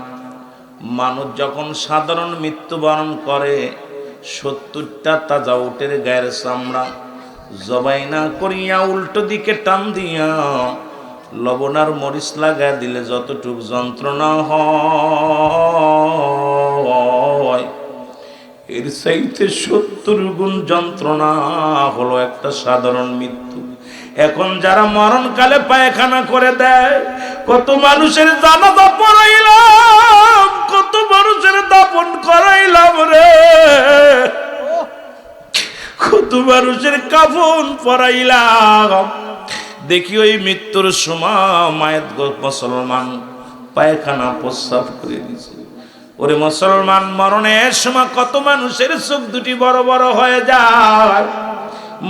মানুষ যখন সাধারণ মৃত্যুবরণ করে 70টা তাজা উটের গায়ের চামড়া জবাই না করিয়া উল্টো দিকে টান দিয়া লবণ আর মরিচ লাগায় দিলে যতটুক যন্ত্রণা হয়, এর চাইতে 70 গুণ যন্ত্রণা হলো একটা সাধারণ মৃত্যু। এখন যারা মরণকালে পায়খানা করে দেয়, কত মানুষের জানাজা পড়াইলাম, কত মানুষের দাফন করাইলাম রে, কত মানুষের কাফন পরাইলাম। দেখি ওই মৃত্যুর সময় মায়ের মুসলমান পায়খানা প্রস্রাব করে দিছে। ওরে মুসলমান, মরণের সময় কত মানুষের চোখ দুটি বড় বড় হয়ে যায়,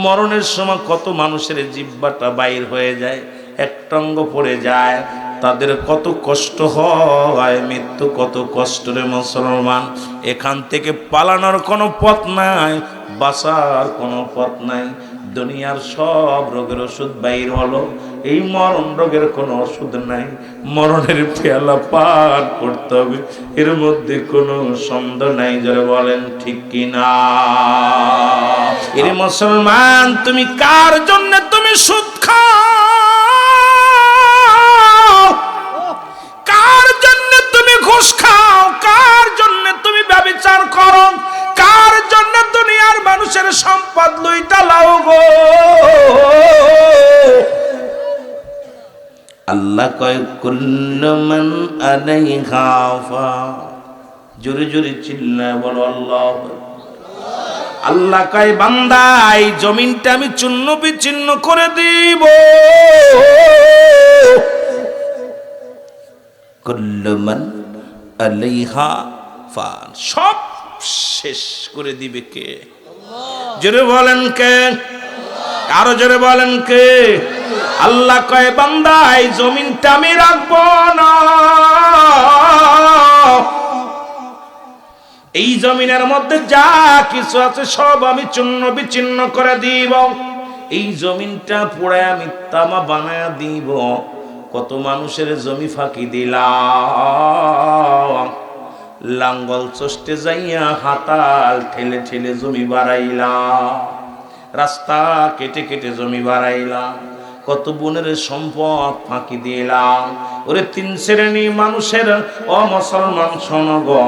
মরণের সময় কত মানুষের জিহ্বাটা বাইর হয়ে যায়, একটঙ্গ পড়ে যায়, তাদের কত কষ্ট হয়। মৃত্যু কত কষ্ট রে মুসলমান। এখান থেকে পালানোর কোনো পথ নাই, বাঁচার কোনো পথ নাই। দুনিয়ার সব রোগের ওষুধ বাইর হলো, এই মরণ রোগের কোনো ওষুধ নাই। মরণের পেয়ালা পান করতে হবে, এর মধ্যে কোনো সন্দেহ নাই। যারা বলেন ঠিক কিনা? এর মুসলমান, তুমি কার জন্য তুমি সুদ খাও, কার জন্য তুমি ঘুষ খাও, কার জন্য তুমি ব্যভিচার করো, কার জন্য দুনিয়ার মানুষের সম্পদ লইটা লাও গো? আল্লাহ কয় কুল্লু মান আলাইহা ফান। জোরে জোরে চিল্লায় বলো আল্লাহ। আল্লাহ কয় বান্দা, এই জমিনটা আমি চূর্ণ বিচ্ছিন্ন করে দিব, কুল্লু মান আলাইহা ফান, সব শেষ করে দিবে কে? জোরে বলেন কে? আরো জোরে বলেন কে? আল্লাহ কয় বান্দা, এই জমিনটা আমি রাখবো না, এই জমিনের মধ্যে যা কিছু আছে সব আমি চূর্ণ বিচ্ছিন্ন করে দিব। এই জমিনটা পুড়ে আমি তামা বানায়া দিব। কত মানুষের জমি ফাঁকি দিলাম, লাঙ্গল চষ্টে যাইয়া হাতাল ঠেলে ঠেলে জমি বাড়াইলাম, রাস্তা কেটে কেটে জমি বাড়াইলাম, কত বোনের সম্পদ ফাঁকি দিলাম। ওরে 3 শ্রেণী মানুষের, ও মুসলমান শোনো গো,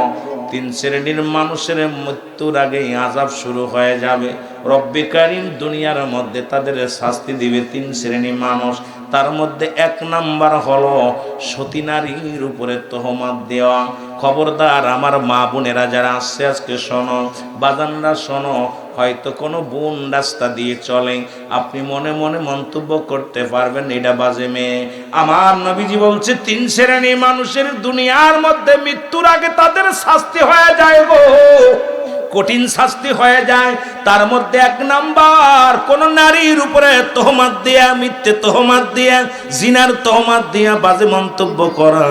3 শ্রেণীর মানুষের মৃত্যুর আগেই আযাব শুরু হয়ে যাবে। রব্বে কারীম দুনিয়ার মধ্যে তাদের শাস্তি দিবে 3 শ্রেণী মানুষ। তার মধ্যে 1 নাম্বার হলো সতী নারীর উপরে তহমত দেওয়া। খবরদার আমার মা বোনেরা যারা আসছে আজকে শোনো, বাজানরা শোনো, হয়তো কোনো বোন রাস্তা দিয়ে চলে, আপনি মনে মনে মন্তব্য করতে পারবেন এটা বাজে মেয়ে। আমার নবীজি বলছে 3 শ্রেণী মানুষের দুনিয়ার মধ্যে মৃত্যুর আগে তাদের শাস্তি হয়ে যায় গো। কঠিন শাস্তি হয়ে যায়। তার মধ্যে এক নাম্বার, কোন নারীর উপরে তহমাত দিয়া, মিথ্যে তহমাত দিয়া, জিনার তহমাত দিয়া বাজে মন্তব্য করা।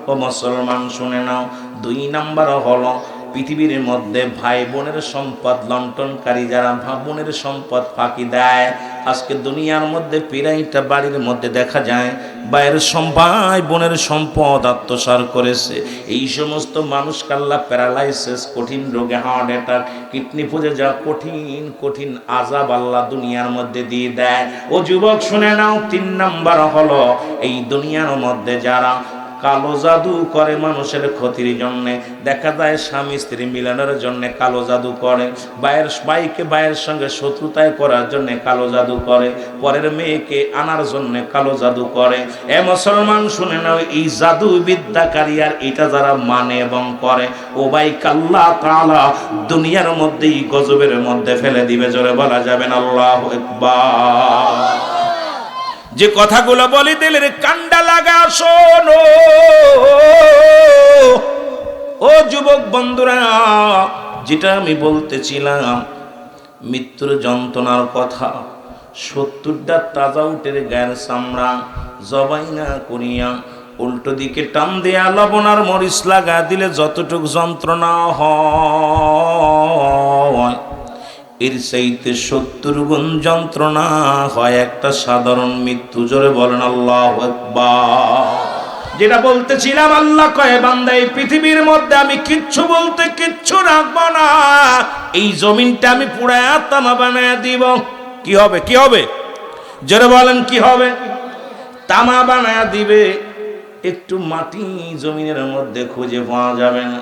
ও মুসলমান শুনে নাও, 2 নাম্বার হলো পৃথিবীর মধ্যে ভাই বোনের সম্পদ লণ্ঠনকারী, যারা ভাই বোনের সম্পদ ফাঁকি দেয়। আজকে দুনিয়ার মধ্যে প্রায়টা বাড়ির মধ্যে দেখা যায় ভাইয়ের ভাই বোনের সম্পদ আত্মসাৎ করেছে। এই সমস্ত মানুষকে আল্লাহ প্যারালাইসিস, কঠিন রোগে, হার্ট অ্যাটাক, কিডনি পুজে যা কঠিন কঠিন আযাব আল্লাহ দুনিয়ার মধ্যে দিয়ে দেয়। ও যুবক শুনে নাও, 3 নাম্বার হলো এই দুনিয়ার মধ্যে যারা কালো জাদু করে মানুষের ক্ষতির জন্য। দেখা যায় স্বামী স্ত্রী মিলনের জন্য কালো জাদু করে, ভাইকে ভাইয়ের সঙ্গে শত্রুতায় করার জন্য কালো জাদু করে, পরের মেয়েকে আনার জন্য কালো জাদু করে। এ মুসলমান শুনে নাও, এই জাদু বিদ্যাকারী আর এটা যারা মানে এবং করে, ও ভাই আল্লাহ তাআলা দুনিয়ার মধ্যেই গজবের মধ্যে ফেলে দিবে। জোরে বলা যাবেন আল্লাহু আকবার। যে কথাগুলো বলি দিলের কান্ডা লাগা শোনো। ও যুবক বন্ধুরা, যেটা আমি বলতেছিলাম মৃত্যুর যন্ত্রণার কথা, 70টা তাজা উটের গায়ের চামড়া জবাই না করিয়া উল্টো দিকে টান দেয়া লবণ আর মরিচ লাগা দিলে যতটুকু যন্ত্রণা হয়, এর চাইতে 70 গুণ যন্ত্রণা হয় একটা সাধারণ মৃত্যু। জোরে বলেন আল্লাহু আকবার। যেটা বলতেছিলাম, আল্লাহ কয় বান্দা এই পৃথিবীর মধ্যে আমি কিচ্ছু বলতে কিচ্ছু রাখবো না, এই জমিনটা আমি পুরায়া তামা বানায় দিব। কি হবে? কি হবে? জোরে বলেন কি হবে? তামা বানায় দিবে। একটু মাটি জমিনের মধ্যে খুঁজে পাওয়া যাবে না,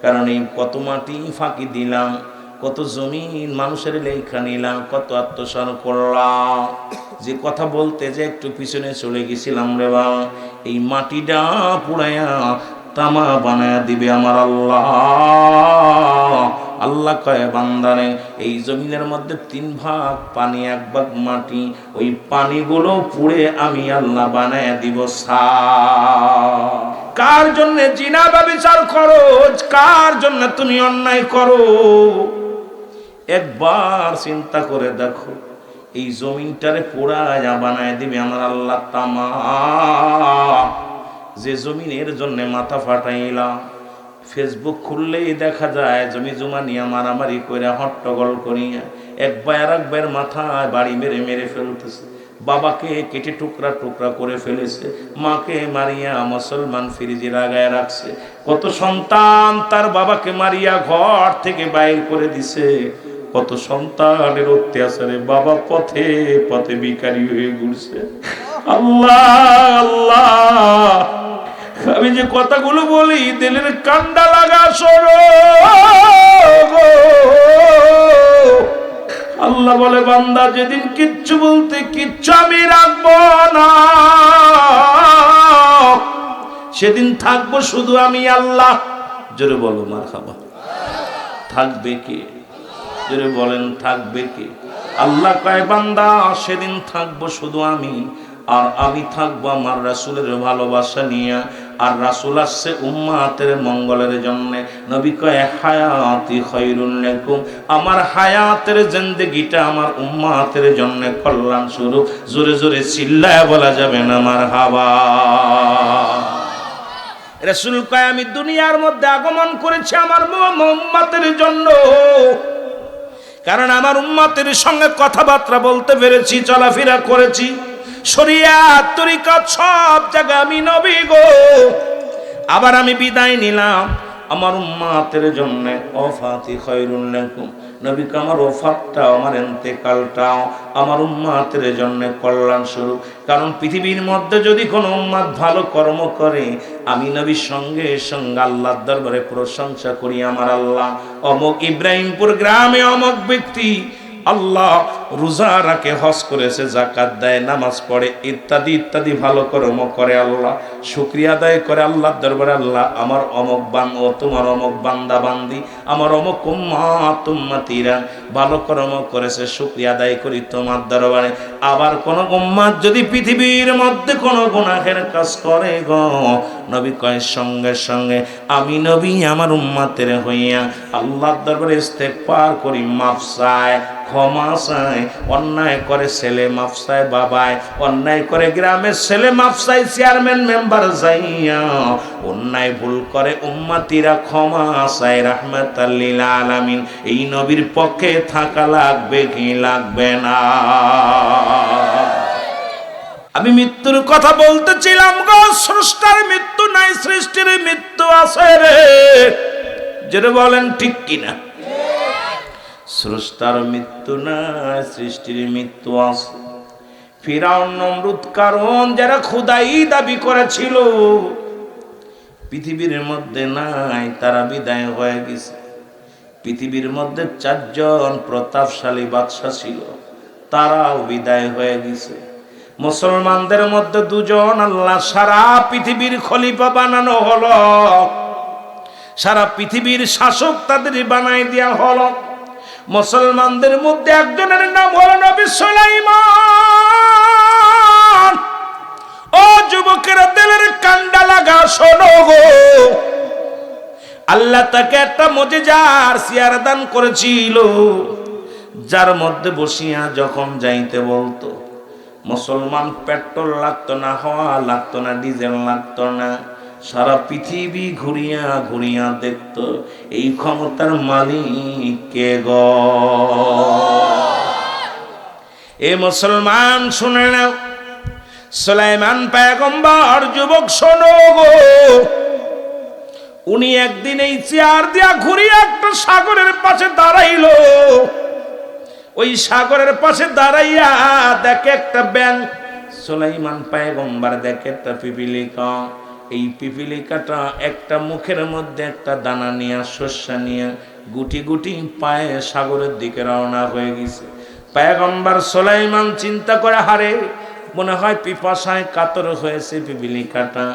কারণ এই কত মাটি ফাঁকি দিলাম, কত জমিন মানুষের লেখা নিলাম, কত আত্মসাৎ করলাম। যে কথা বলতে যে একটু পিছনে চলে গেছিলাম রে বাবা, এই মাটিটা পুরাইয়া তামা বানায়া দিবে আমার আল্লাহ। আল্লাহ কয় বান্দারে এই জমিনের মধ্যে 3 ভাগ পানি, 1 ভাগ মাটি, ওই পানিগুলো পুড়ে আমি আল্লাহ বানায়া দিব সা। কার জন্য জিনা ব্যভিচার করো, কার জন্য তুমি অন্যায় করো, একবার চিন্তা করে দেখো। এই জমিনটারে পোড়ায়া বানায় দিবে আমার আল্লাহ তামা। যে জমিনের জন্য মাথা ফাটাইলাম, ফেসবুক খুললেই দেখা যায় জমি জমা নিয়ে মারামারি করে হট্টগোল করিয়া এক ভাই আর এক ভাইয়ের মাথায় বাড়ি মেরে মেরে ফেলতেছে। বাবাকে কেটে টুকরা টুকরা করে ফেলেছে, মাকে মারিয়া মুসলমান ফ্রিজে লাগায় রাখছে। কত সন্তান তার বাবাকে মারিয়া ঘর থেকে বাইর করে দিছে। কত সন্তানের অত্যাচারে বাবা পথে পথে ভিখারি হয়ে ঘুরছে। আল্লাহ আল্লাহ, আমি যে কথাগুলো বলি দিলের কান্ডা লাগা শোনো। আল্লাহ বলে বান্দা যেদিন কিচ্ছু বলতে কিচ্ছু আমি রাখবো না, সেদিন থাকবো শুধু আমি আল্লাহ। জোরে বলো মারহাবা। থাকবে কে? জোরে বলেন থাকবে কে? আল্লাহ কয় বান্দা সেদিন থাকবো শুধু আমি, আর আমি থাকবো আমার রাসূলের ভালোবাসা নিয়ে। আর রাসূল আসছে উম্মাতের মঙ্গলের জন্য। নবী কয় হায়াতি খায়রুল লাকুম, আমার হায়াতের জিন্দেগিটা আমার উম্মাতের জন্য কল্যাণ স্বরূপ। জোরে জোরে চিল্লায় বলা যাবে না মারহাবা। রাসূল কয় আমি দুনিয়ার মধ্যে আগমন করেছি আমার উম্মতের জন্য, কারণ আমার উম্মতের সঙ্গে কথাবার্তা বলতে পেরেছি, চলাফেরা করেছি, শরিয়াত তরিকত সব জায়গায় আমি নবী গো। আবার আমি বিদায় নিলাম আমার উম্মতের জন্য। ওয়াফাতি খায়রুল লাকুম, নবী কে আমার ওফাতটাও আমার ইন্তেকালটাও আমার উম্মতের জন্য কল্যাণ স্বরূপ। কারণ পৃথিবীর মধ্যে যদি কোনো উম্মত ভালো কর্ম করে, আমি নবীর সঙ্গে সঙ্গে আল্লাহর দরবারে প্রশংসা করি। আমার আল্লাহ অমুক ইব্রাহিমপুর গ্রামে অমুক ব্যক্তি আল্লাহ রোজা রাখে, হজ করেছে, যাকাত দেয়, নামাজ পড়ে, ইত্যাদি ইত্যাদি ভালো কর্ম করে, আল্লাহ শুকরিয়া আদায় করে আল্লাহর দরবারে, আল্লাহ আমার অমুক বান্দা, তোমার অমুক বান্দা বান্দি, আমার অমুক উম্মত উম্মতিরা ভালো কর্ম করেছে, শুকরিয়া আদায় করি তোমার দরবারে। আবার কোন উম্মত যদি পৃথিবীর মধ্যে কোনো গুনাহের কাজ করে গো, নবী কয় সঙ্গে সঙ্গে আমি নবী আমার উম্মতের হইয়া আল্লাহর দরবারে ইস্তেগফার করি, মাফ চাই, ক্ষমা চাই। অন্যায় করে ছেলে মাফ চায় বাবায়, অন্যায় করে গ্রামের ছেলে মাফ চাই চেয়ারম্যান মেম্বার যাইয়া, অন্যায় ভুল করে উম্মতিরা ক্ষমা চায় রাহমাতাল লিল আলামিন। এই নবীর পক্ষে থাকা লাগবে কি লাগবে না? আমি মৃত্যুর কথা বলতেছিলাম গো, স্রষ্টার মৃত্যু নাই, সৃষ্টির মৃত্যু আছে রে, যেটা বলেন ঠিক কিনা? স্রষ্টার মৃত্যু নাই, সৃষ্টির মৃত্যু আছে। ফিরাউন নমরুদ কারণ যারা খোদাই দাবি করেছিল পৃথিবীর মধ্যে নাই, তারা বিদায় হয়ে গেছে। পৃথিবীর মধ্যে 4 জন প্রতাপশালী বাদশা ছিল, তারাও বিদায় হয়ে গেছে। মুসলমানদের মধ্যে 2 জন আল্লাহ সারা পৃথিবীর খলিফা বানানো হলো, সারা পৃথিবীর শাসক তাদের বানাই দেওয়া হলো। মুসলমানদের মধ্যে একজনের নাম হলো নবী সুলাইমান। ও যুবকেরা, দিলের কান্ডা লাগা শোনো গো, আল্লাহ তাকে একটা মুজিজার চেয়ার দান করেছিল, যার মধ্যে বসিয়া যখন যাইতে বলতো মুসলমান পেট্রোল লাগতো না, হাওয়া লাগতো না, ডিজেল লাগতো না, সারা পৃথিবী ঘুরিয়া ঘুরিয়া দেখত এই ক্ষমতার মালিক কে গো। এ মুসলমান শুনে নাও, সুলাইমান পয়গম্বর, যুবক শোনো গো, উনি একদিন এই চেয়ার দিয়া ঘুরিয়া একটা সাগরের পাশে দাঁড়াইলো। ওই সাগরের পাশে দাঁড়াইয়া দেখে একটা ব্যাঙ। সুলাইমান পয়গম্বর দেখে একটা পিপিলিকা, এই পিপিলিকাটা একটা মুখের মধ্যে একটা দানা নিয়ে, শস্য নিয়ে গুটি গুটি পায়ে সাগরের দিকে রওনা হয়ে গেছে। পয়গম্বর সুলাইমান চিন্তা করে, হারে মনে হয় পিপাসায় কাতর হয়েছে পিপিলিকাটা,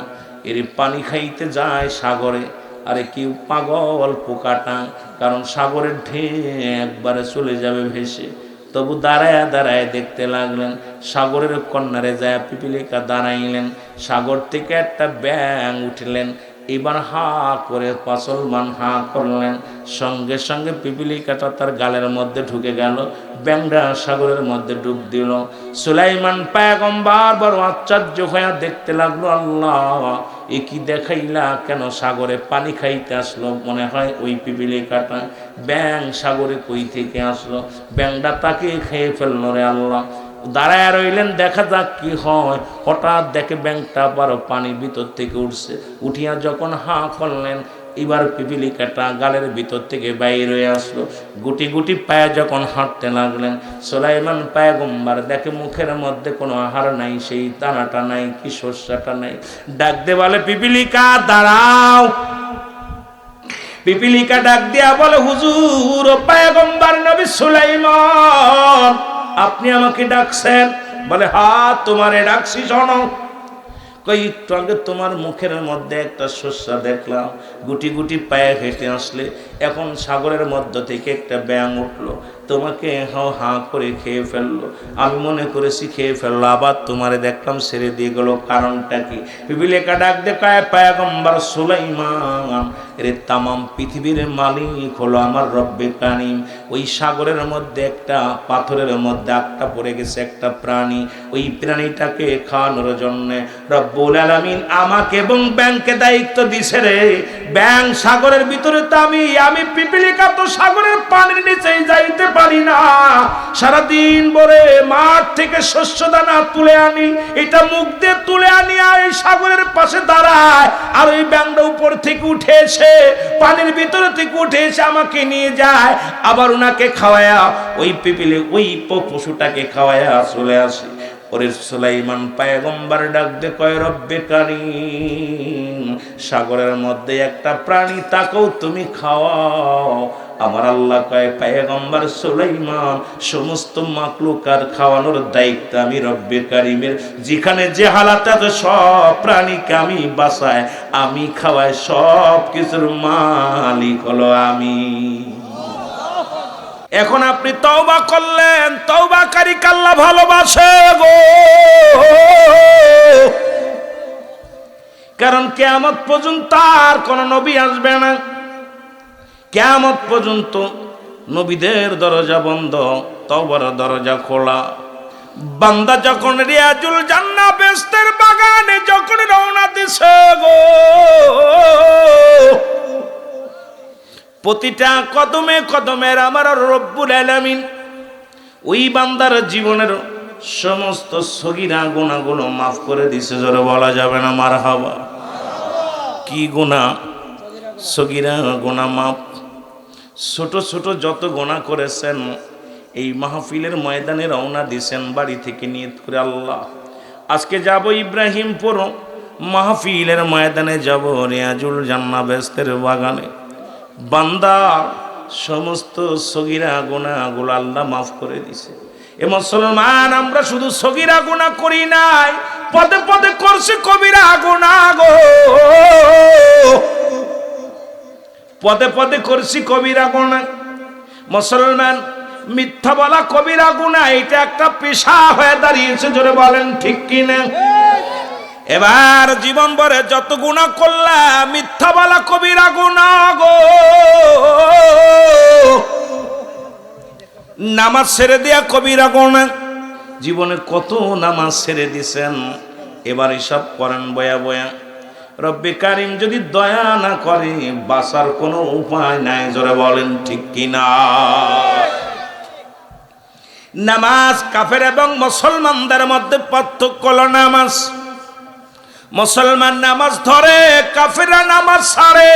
এর পানি খাইতে যায় সাগরে। আরে কি পাগল পোকাটা, কারণ সাগরের ঢেউ একবারে চলে যাবে ভেসে। তবু দাঁড়ায় দাঁড়ায় দেখতে লাগলেন, সাগরের কন্যারে যায় পিপিলিকা দাঁড়াইলেন, সাগর থেকে একটা ব্যাঙ উঠলেন। এবার হা করে মুসলমান হা করলেন, সঙ্গে সঙ্গে পিপিলিকাটা তার গালের মধ্যে ঢুকে গেল, ব্যাঙটা সাগরের মধ্যে ডুব দিল। সুলাইমান পয়গম্বর বড় আশ্চর্য হয়ে দেখতে লাগলো, আল্লাহ এ কি দেখাইলা, কেন সাগরে পানি খাইতে আসলো? মনে হয় ওই পিপিলিকাটা। ব্যাঙ সাগরে কই থেকে আসলো? ব্যাঙটা তাকে খেয়ে ফেললো রে আল্লাহ। দাঁড়ায় রইলেন, দেখা যাক কি হয়। হঠাৎ দেখে ব্যাঙটা আবার পানির ভিতর থেকে উঠছে, উঠিয়া যখন হা করলেন, এবার পিপিলিকাটা গালের ভিতর থেকে বাইর হয়ে আসলো। গুটি গুটি পায়ে যখন হাঁটতে লাগলেন, সুলাইমান পয়গম্বর দেখে মুখের মধ্যে কোনো আহার নাই, সেই দানাটা নাই, কি শস্যটা নাই। ডাক দে বলে, পিপিলিকা দাঁড়াও। পিপিলিকা ডাক দিয়া বলে, হুজুর পয়গম্বর নবী সুলাইমান, আপনি আমাকে ডাকছেন? বলে, হ্যাঁ তোমারে ডাকছি, শোনো। কই একটু আগে তোমার মুখের মধ্যে একটা শস্য দেখলাম, গুটি গুটি পায়ে হেঁটে আসলে, এখন সাগরের মধ্য থেকে একটা ব্যাঙ উঠলো, তোমাকে হাও হা করে খেয়ে ফেললো। আমি মনে করেছি খেয়ে ফেললো, আবার তোমারে দেখলাম ছেড়ে দিয়ে গেল, কারণটা কি? পিপিলিকা ডাক দেখায়, পয়গম্বর সুলাইমান, এর তামাম পৃথিবীর মালিক হলো আমার রব্বে কারিম। ওই সাগরের মধ্যে একটা পাথরের মধ্যে আটকা পড়ে গেছে একটা প্রাণী, ওই প্রাণীটাকে খাওয়ানোর জন্য রব্বুল আলামিন আমাকে এবং ব্যাংকে দায়িত্ব দিছে রে। ব্যাং সাগরের ভিতরে তো আমি পিপিলিকা তো সাগরের পানির নিচেই যাইতে পারি না, সারাদিন ভরে মাঠ থেকে শস্য দানা তুলে আনি, এটা মুখ দিয়ে তুলে আনি, আর এই সাগরের পাশে দাঁড়ায়, আর ওই ব্যাংটা উপর থেকে উঠে এসে পানির ভিতরে থেকে উঠে এসে আমাকে নিয়ে যায়, আবার ওনাকে খাওয়ায়া ওই পিপিলি ওই পশুটাকে খাওয়ায়া চলে আসে। ওরে সুলাইমান পয়গম্বর ডাক দে কয়, রব্বে কারিম, সাগরের মধ্যে একটা প্রাণী, তাকেও তুমি খাওয়াও, আমার আল্লাহ কয় পয়গম্বর সুলাইমান সমস্ত মাখলুকার খাওয়ানোর দায়িত্ব আমি রব্বে কারিমের, যেখানে যে হালাত আছে সব প্রাণীকে আমি বাঁচাই, আমি খাওয়াই, সব কিছুর মালিক হলো আমি। এখন আপনি তওবা করলেন, তওবাকারীকে আল্লাহ ভালোবাসে গো। কারণ কিয়ামত পর্যন্ত আর কোন নবী আসবে না, কিয়ামত পর্যন্ত নবীদের দরজা বন্ধ, তওবার দরজা খোলা। বান্দা যখন রিয়াজুল জান্নাহ বেহেশতের বাগানে যখন রওনা দিছে গো, প্রতিটা কদমে কদমের আমার রব্বুল আলামিন ওই বান্দার জীবনের সমস্ত সগীরা গুনাহগুলো মাফ করে দিছে। জোরে বলা যাবে না মারহাবা? কি গুনাহ? সগীরা গুনাহ মাফ। ছোট ছোট যত গুনাহ করেছেন, এই মাহফিলের ময়দানে রওনা দিছেন বাড়ি থেকে নিয়ত করে, আল্লাহ আজকে যাব ইব্রাহিমপুর, মাহফিলের ময়দানে যাব রিয়াজুল জান্নাহ বেহেশতের বাগানে। বান্দা সমস্ত সগীরা গুনাহগুলো আল্লাহ মাফ করে দিছে। এ মুসলমান, আমরা শুধু সগীরা গুনাহ করি নাই, পদে পদে করছি কবিরা গুনাহ গো, পদে পদে করছি কবিরা গুনাহ। মুসলমান, মিথ্যা বলা কবিরা গুনাহ, এটা একটা পেশা হয়ে দাঁড়িয়েছে। জোরে বলেন ঠিক কিনা? এবার জীবন ভরে যত গুনাহ করলাম, মিথ্যা বলা কবিরা গুনাহ গো। নামাজ ছেড়ে দেয়া কবিরা গুনাহ। জীবনে কত নামাজ ছেড়ে দিছেন, এবার হিসাব করেন বয়া বয়া। রব্বে কারিম যদি দয়া না করে, বাঁচার কোনো উপায় নাই। জোরে বলেন ঠিক কিনা? নামাজ কাফের এবং মুসলমানদের মধ্যে পার্থক্য হলো নামাজ। মুসলমান নামাজ ধরে, কাফেররা নামাজ ছাড়ে।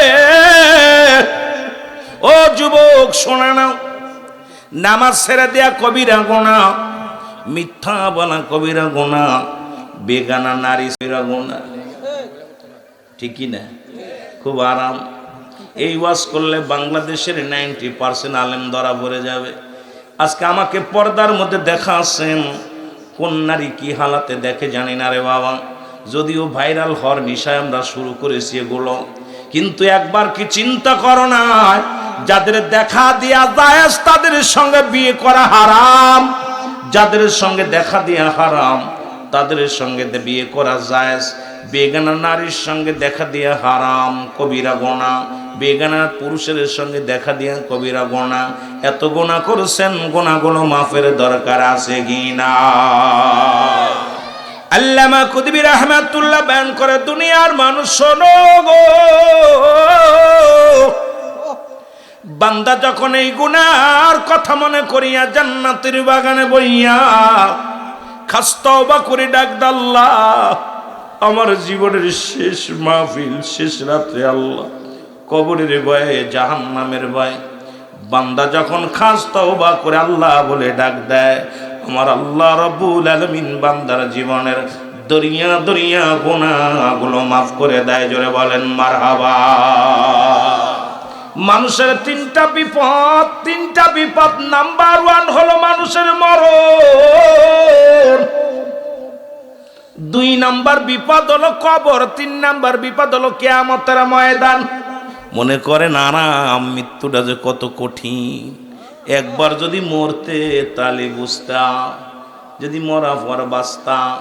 ও যুবক শোনা নাও, নামাজ ছেড়ে দেয়া কবিরা গুনাহ, মিথ্যা বলা কবিরা গুনাহ, বেগানা নারী কবিরা গুনাহ। ঠিকই না? খুব আরাম। এই ওয়াজ করলে বাংলাদেশের 90% আলেম ধরা পড়ে যাবে। আজকে আমাকে পর্দার মধ্যে দেখাচ্ছেন, কোন নারী কি হালাতে দেখে জানি না রে বাবা। যদিও ভাইরাল হওয়ার নিশায় আমরা শুরু করেছি এগুলো, কিন্তু একবার কি চিন্তা করো না, যাদের দেখা দিয়া জায়েজ তাদের সঙ্গে বিয়ে করা হারাম, যাদের সঙ্গে দেখা দিয়া হারাম তাদের সঙ্গে বিয়ে করা জায়েজ। বেগানা নারীর সঙ্গে দেখা দিয়া হারাম, কবিরা গুনাহ। বেগানা পুরুষের সঙ্গে দেখা দিয়া কবিরা গুনাহ। এত গুনাহ করেছেন, গুনাহগুলো মাফের দরকার আছে কিনা? আল্লামা কুতুবী রাহমাতুল্লাহ বয়ান করে, দুনিয়ার মানুষ শোনো গো, বান্দা যখন এই গুনার কথা মনে করিয়া জান্নাতের বাগানে বইয়া খাস তওবা করে ডাক দে, আল্লাহ আমার জীবনের শেষ মাহফিল, শেষ রাত্রে আল্লাহ কবরের ভয়ে, জাহান্নামের ভয়ে, বান্দা যখন খাস তওবা করে আল্লাহ বলে ডাক দেয়, আমার আল্লাহ রব্বুল আলামিন বান্দার জীবনের দরিয়া দরিয়া গুনাহগুলো মাফ করে দেয়। জোরে বলেন মারহাবা। মানুষের তিনটা বিপদ, নাম্বার 1 হলো মানুষের মরণ, 2 নাম্বার বিপদ হলো কবর, 3 নাম্বার বিপদ হলো কিয়ামতের ময়দান। মনে করেন আরাম, মৃত্যুটা যে কত কঠিন। একবার যদি মরতে তাহলে বুঝতাম, যদি মরা পর বাঁচতাম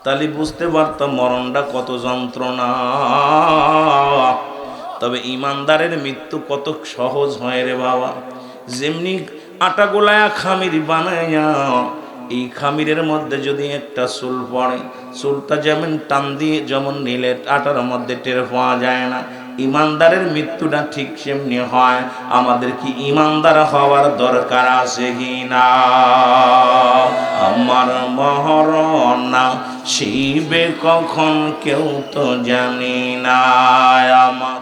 তাহলে বুঝতে পারতাম মরণটা কত যন্ত্রণা। তবে ইমানদারের মৃত্যু কত সহজ হয় রে বাবা। যেমনি আটা গোলায়া খামির বানাইয়া, এই খামিরের মধ্যে যদি একটা চুল পড়ে, চুলটা যেমন টান দিয়ে যেমন নিলে আটার মধ্যে টের পাওয়া যায় না, ইমানদারের মৃত্যুটা ঠিক সেমনি হয়। আমাদের কি ইমানদার হওয়ার দরকার আছে কি না? আমার মরণ না শিবে কখন কেউ তো জানি না। আমার